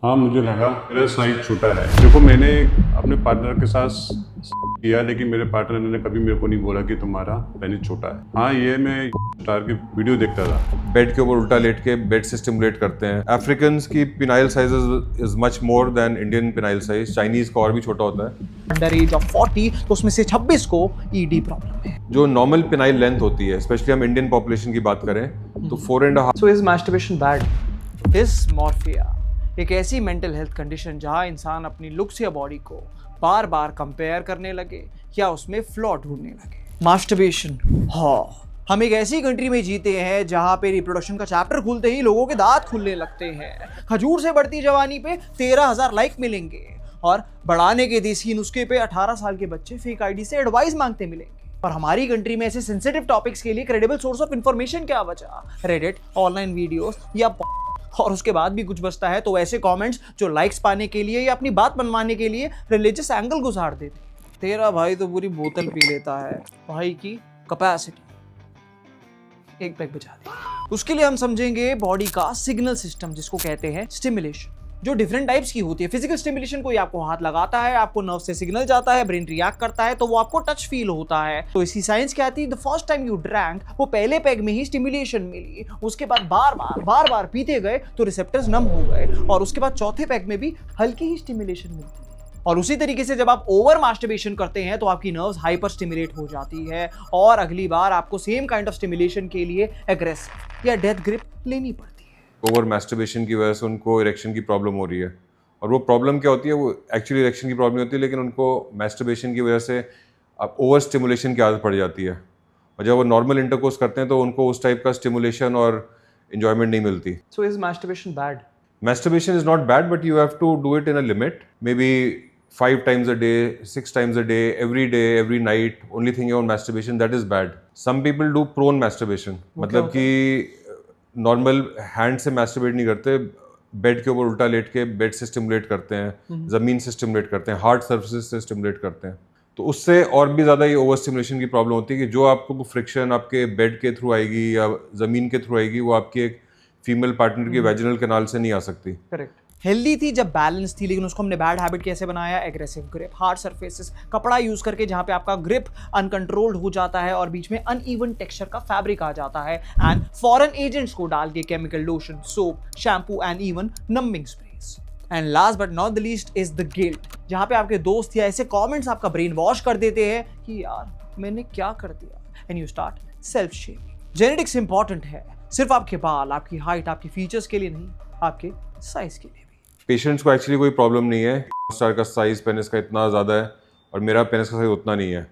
हाँ, मुझे लगा मेरा साइज छोटा है। देखो, मैंने अपने पार्टनर के साथ किया, लेकिन मेरे पार्टनर ने कभी मेरे को नहीं बोला कि तुम्हारा पेनिस छोटा है। हाँ, ये मैं स्टार की वीडियो देखता था। बेड के ऊपर उल्टा लेट के बेड से स्टिमुलेट करते हैं। अफ्रीकन की phenyl size is much more than Indian phenyl size. Chinese का और भी छोटा होता है। अंडर एज ऑफ 40 तो उसमें से 26 को ईडी प्रॉब्लम है। जो नॉर्मल पिनाइल लेंथ होती है, स्पेशली हम इंडियन पॉपुलेशन की बात करें तो 4.5। So is masturbation bad? Dysmorphia एक ऐसी मेंटल हेल्थ कंडीशन जहां इंसान अपनी लुक्स या बॉडी को बार बार कंपेयर करने लगे या उसमें फ्लॉ ढूंढने लगे। मास्टरबेशन, हाँ, हम एक ऐसी कंट्री में जीते हैं जहां पे रिप्रोडक्शन का चैप्टर खुलते ही लोगों के दांत खुलने लगते हैं। खजूर से बढ़ती जवानी पे 13,000 लाइक मिलेंगे और बढ़ाने के देसी नुस्खे पे 18 साल के बच्चे फेक आईडी से एडवाइस मांगते मिलेंगे। और हमारी कंट्री में ऐसे सेंसिटिव टॉपिक्स के लिए क्रेडिबल सोर्स ऑफ इंफॉर्मेशन क्या बचा? रेडिट, ऑनलाइन वीडियोस या और उसके बाद भी कुछ बचता है तो ऐसे कमेंट्स जो लाइक्स पाने के लिए या अपनी बात मनवाने के लिए रिलीजियस एंगल गुजार देते। तेरा भाई तो पूरी बोतल पी लेता है, भाई की कैपेसिटी एक पैक बचा दे। उसके लिए हम समझेंगे बॉडी का सिग्नल सिस्टम, जिसको कहते हैं स्टिमुलेशन, जो डिफरेंट टाइप्स की होती है। फिजिकल स्टिमुलेशन, कोई आपको हाथ लगाता है, आपको नर्व से सिग्नल जाता है, ब्रेन रिएक्ट करता है तो वो आपको टच फील होता है। तो इसी साइंस कहती है the first time you drank, वो पहले पैग में ही स्टिमुलेशन मिली, उसके बाद बार बार पीते गए तो रिसेप्टर्स नम हो गए और उसके बाद चौथे पैग में भी हल्की ही स्टिमुलेशन मिलती है। और उसी तरीके से जब आप ओवर मास्टरबेशन करते हैं तो आपकी नर्व्स हाइपर स्टिमुलेट हो जाती है और अगली बार आपको सेम काइंड ऑफ स्टिमुलेशन के लिए एग्रेसिव या डेथ ग्रिप लेनी पड़ती है। ओवर मैस्टरबेशन की वजह से उनको इरेक्शन की प्रॉब्लम हो रही है। और वो प्रॉब्लम क्या होती है? वो एक्चुअली इरेक्शन की प्रॉब्लम होती है, लेकिन उनको मैस्टरबेशन की वजह से अब ओवर स्टिमुलेशन की आदत पड़ जाती है। और जब वो नॉर्मल इंटरकोर्स करते हैं तो उनको उस टाइप का स्टिमुलेशन और एंजॉयमेंट नहीं मिलती। So is masturbation bad? Masturbation is not bad, but you have to do it in a limit. Maybe 5 times a day, 6 times a day, every night. Only thing on masturbation that is bad. Some people do prone masturbation. मतलब कि normal hand से masturbate नहीं करते, bed के ऊपर उल्टा late के bed से स्टिमुलेट करते हैं, जमीन से स्टिमुलेट करते हैं, हार्ड सर्फेसेस से स्टिमुलेट करते हैं। तो उससे और भी ज़्यादा ये ओवर स्टिमुलेशन की प्रॉब्लम होती है कि जो आपको फ्रिक्शन आपके बेड के थ्रू आएगी या ज़मीन के थ्रू आएगी, वो आपके एक फीमेल पार्टनर के वैजिनल कैनाल से नहीं आ सकती। करेक्ट। हेल्दी थी जब बैलेंस थी, लेकिन उसको हमने बैड हैबिट कैसे बनाया? एग्रेसिव ग्रिप, हार्ड सरफेसेस, कपड़ा यूज करके जहां पे आपका ग्रिप अनकंट्रोल्ड हो जाता है और बीच में अनइवन टेक्सचर का फैब्रिक आ जाता है, एंड फॉरेन एजेंट्स को डाल के chemical lotion, soap, shampoo and even numbing स्प्रेस। And last but not the least is the guilt, जहां पे आपके दोस्त या ऐसे कमेंट्स आपका ब्रेन वॉश कर देते हैं कि यार मैंने क्या कर दिया, and you start self shaming. Genetics important है, सिर्फ आपके बाल, आपकी हाइट, आपकी फीचर्स के लिए नहीं, आपके साइज के लिए भी। पेशेंट्स को एक्चुअली कोई प्रॉब्लम नहीं है, स्टार का साइज पेनिस का इतना ज़्यादा है और मेरा पेनिस का साइज उतना नहीं है,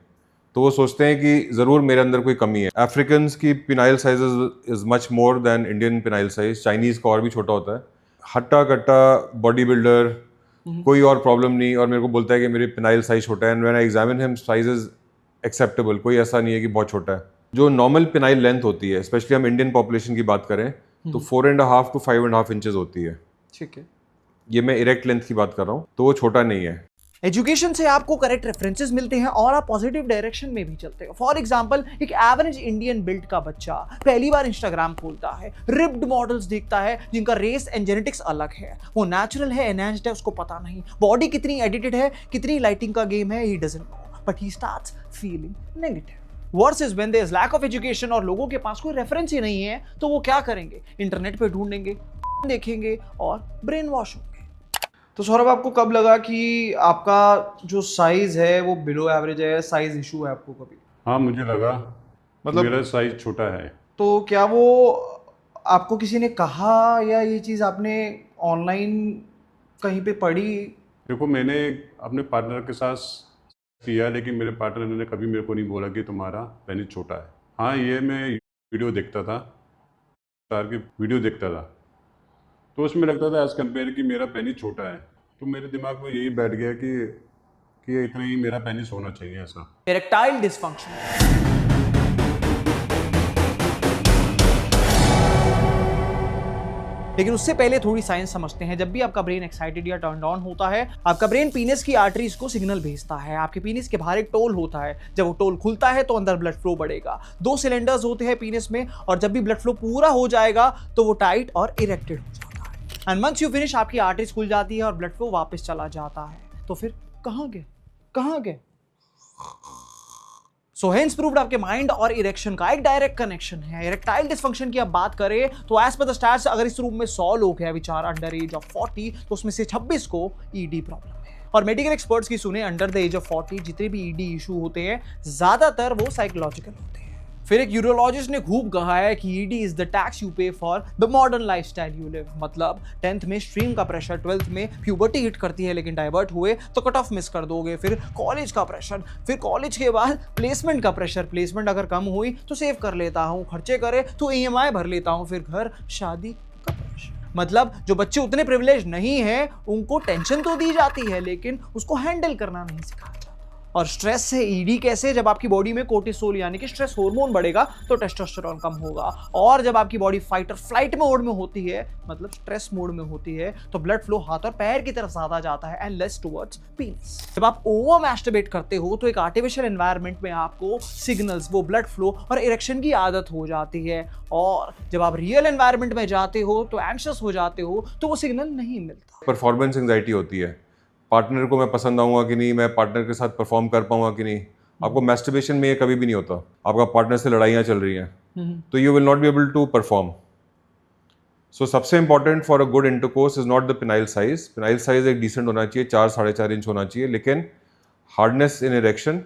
तो वो सोचते हैं कि ज़रूर मेरे अंदर कोई कमी है। अफ्रीकन की phenyl size is much more than Indian phenyl size. Chinese का और भी छोटा होता है। हट्टा कट्टा बॉडी बिल्डर, कोई और प्रॉब्लम नहीं, और मेरे को बोलता है कि मेरी पिनाइल साइज छोटा है, and when I examine him size is acceptable. कोई ऐसा नहीं है कि बहुत छोटा है। जो नॉर्मल पिनाइल लेंथ होती है, स्पेशली हम इंडियन पॉपुलेशन की बात करें तो 4.5 to 5.5 इंचेस होती है। ठीक है, ये मैं इरेक्ट लेंथ की बात कर रहा हूँ, तो वो छोटा नहीं है। एजुकेशन से आपको करेक्ट रेफरेंसेस मिलते हैं और आप पॉजिटिव डायरेक्शन में भी चलते हैं। फॉर एग्जांपल, एक एवरेज इंडियन बिल्ड का बच्चा पहली बार इंस्टाग्राम खोलता है, रिप्ड मॉडल्स देखता है जिनका रेस एंड जेनेटिक्स अलग है, वो नेचुरल है, एनहांस्ड है, उसको पता नहीं, बॉडी कितनी एडिटेड है, कितनी लाइटिंग का गेम है, he doesn't know, but he starts feeling negative. Versus when there is lack of education और लोगों के पास कोई रेफरेंस ही नहीं है, तो वो क्या करेंगे? इंटरनेट पे ढूंढेंगे, देखेंगे और ब्रेन वॉश होंगे। तो सौरभ, आपको कब लगा कि आपका जो साइज है वो बिलो एवरेज है, साइज इशू है आपको कभी? हाँ, मुझे लगा मतलब मेरा साइज छोटा है। तो क्या वो आपको किसी ने कहा या ये चीज़ आपने ऑनलाइन कहीं पे पढ़ी? देखो, मैंने अपने पार्टनर के साथ किया, लेकिन मेरे पार्टनर ने कभी मेरे को नहीं बोला कि तुम्हारा पेनिस छोटा है। हाँ, ये मैं वीडियो देखता था, स्टार की वीडियो देखता था, तो उसमें लगता था एज कम्पेयर कि मेरा पेनिस छोटा है। तो मेरे दिमाग में यही बैठ गया कि इतना ही मेरा पेनिस होना चाहिए ऐसा। Erectile dysfunction. लेकिन उससे पहले थोड़ी साइंस समझते हैं। जब भी आपका ब्रेन एक्साइटेड या टर्न ऑन होता है, आपका ब्रेन पीनस की आर्टरीज को सिग्नल भेजता है। आपके पीनस के बाहर एक टोल होता है, जब वो टोल खुलता है तो अंदर ब्लड फ्लो बढ़ेगा। 2 सिलेंडर्स होते हैं पीनस में, और जब भी ब्लड फ्लो पूरा हो जाएगा तो वो टाइट और इरेक्टेड हो जाता है। एंड वंस यू फिनिश आपकी आर्टरीज खुल जाती है और ब्लड फ्लो वापस चला जाता है। तो फिर कहाँ गए? सो हेंस प्रूव्ड आपके माइंड और इरेक्शन का एक डायरेक्ट कनेक्शन है। इरेक्टाइल डिसफंक्शन की अब बात करें तो एज पर द स्टैट्स अगर इस रूम में 100 लोग हैं which are under age of 40 तो उसमें से 26 को ईडी प्रॉब्लम है। और मेडिकल एक्सपर्ट्स की सुने अंडर द एज ऑफ 40 जितने भी ईडी इशू होते हैं ज्यादातर वो साइकोलॉजिकल होते हैं। फिर एक यूरोलॉजिस्ट ने खूब कहा है कि ED is the tax you pay for the modern lifestyle you live. मतलब 10th में स्ट्रीम का प्रेशर, 12th में प्यूबर्टी हिट करती है लेकिन डाइवर्ट हुए तो कट ऑफ मिस कर दोगे, फिर कॉलेज का प्रेशर, फिर कॉलेज के बाद प्लेसमेंट का प्रेशर, प्लेसमेंट अगर कम हुई तो सेव कर लेता हूँ, खर्चे करे तो EMI भर लेता हूँ, फिर घर शादी का प्रेशर। मतलब जो बच्चे उतने प्रिविलेज नहीं है उनको टेंशन तो दी जाती है लेकिन उसको हैंडल करना नहीं सिखाया जाता। और स्ट्रेस से ईडी कैसे? जब आपकी बॉडी में कोर्टिसोल यानी कि स्ट्रेस हार्मोन बढ़ेगा तो टेस्टोस्टेरोन कम होगा, और जब आपकी बॉडी फाइट और फ्लाइट मोड में होती है मतलब स्ट्रेस मोड में होती है तो ब्लड फ्लो हाथ और पैर की तरफ ज्यादा जाता है एंड लेस टुवर्ड्स पीनिस। जब आप ओवर मैस्टरबेट करते हो तो एक आर्टिफिशियल एनवायरनमेंट में आपको सिग्नल्स, वो ब्लड फ्लो और इरेक्शन की आदत हो जाती है, और जब आप रियल एनवायरनमेंट में जाते हो तो एंशियस हो जाते हो तो वो सिग्नल नहीं मिलता। परफॉर्मेंस एंजाइटी होती है, पार्टनर को मैं पसंद आऊंगा कि नहीं, मैं पार्टनर के साथ परफॉर्म कर पाऊंगा कि नहीं। आपको मैस्टरबेशन में ये कभी भी नहीं होता, आपका पार्टनर से लड़ाइयाँ चल रही हैं तो you will not be able to perform. So सबसे important for a good intercourse is not the penile size. Penile size एक डिसेंट होना चाहिए, 4-4.5 इंच होना चाहिए, लेकिन hardness in erection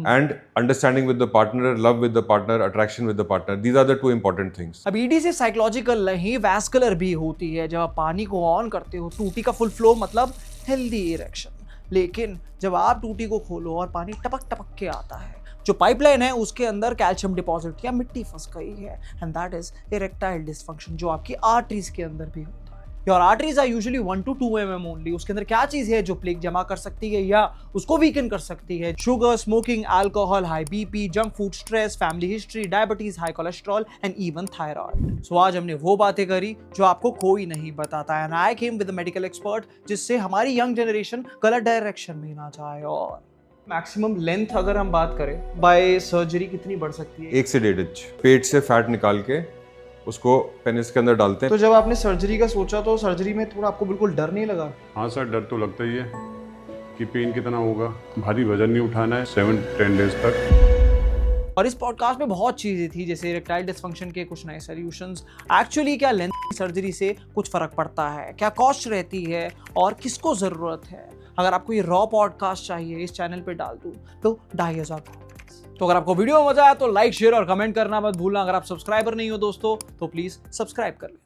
and understanding with the partner, love with the partner, attraction with the partner, these are the two important things. अब ED से psychological नहीं vascular भी होती है। जब आप पानी को ऑन करते हो टूटी का फुल फ्लो मतलब हेल्दी इरेक्शन, लेकिन जब आप टूटी को खोलो और पानी टपक टपक के आता है, जो पाइपलाइन है उसके अंदर कैल्शियम डिपॉजिट या मिट्टी फंस गई है and that is erectile dysfunction, जो आपकी आर्टरीज के अंदर भी होता है। Your arteries are usually 1 to 2 mm only. उसके अंदर क्या चीज है जो प्लेग जमा कर सकती है या उसको वीकन कर सकती है? Sugar, smoking, alcohol, high BP, junk food, stress, family history, diabetes, high cholesterol and even thyroid. So आज हमने वो बातें करी जो आपको कोई नहीं बताता, and I came with medical expert जिससे हमारी यंग जनरेशन गलत डायरेक्शन में ना जाए। और मैक्सिमम लेंथ अगर हम बात करें बाय सर्जरी कितनी बढ़ सकती है? 1 से 1.5 इंच। पेट से फैट निकाल के उसको पेनिस के अंदर डालते हैं। तो जब आपने सर्जरी का सोचा तो सर्जरी में थोड़ा आपको बिल्कुल डर नहीं लगा? हाँ सर, डर तो लगता ही है कि पेन कितना होगा। भारी वजन नहीं उठाना है 7-10 डेज तक। और इस पॉडकास्ट में बहुत चीजें थी जैसे इरेक्टाइल डिसफंक्शन के कुछ नए सॉल्यूशंस, एक्चुअली क्या लेंथ सर्जरी से कुछ फर्क पड़ता है, क्या कॉस्ट रहती है और किसको जरूरत है। अगर आपको ये रॉ पॉडकास्ट चाहिए इस चैनल पे डाल दूं तो 2500। तो अगर आपको वीडियो में मजा आया तो लाइक, शेयर और कमेंट करना मत भूलना। अगर आप सब्सक्राइबर नहीं हो दोस्तों तो प्लीज सब्सक्राइब कर लें।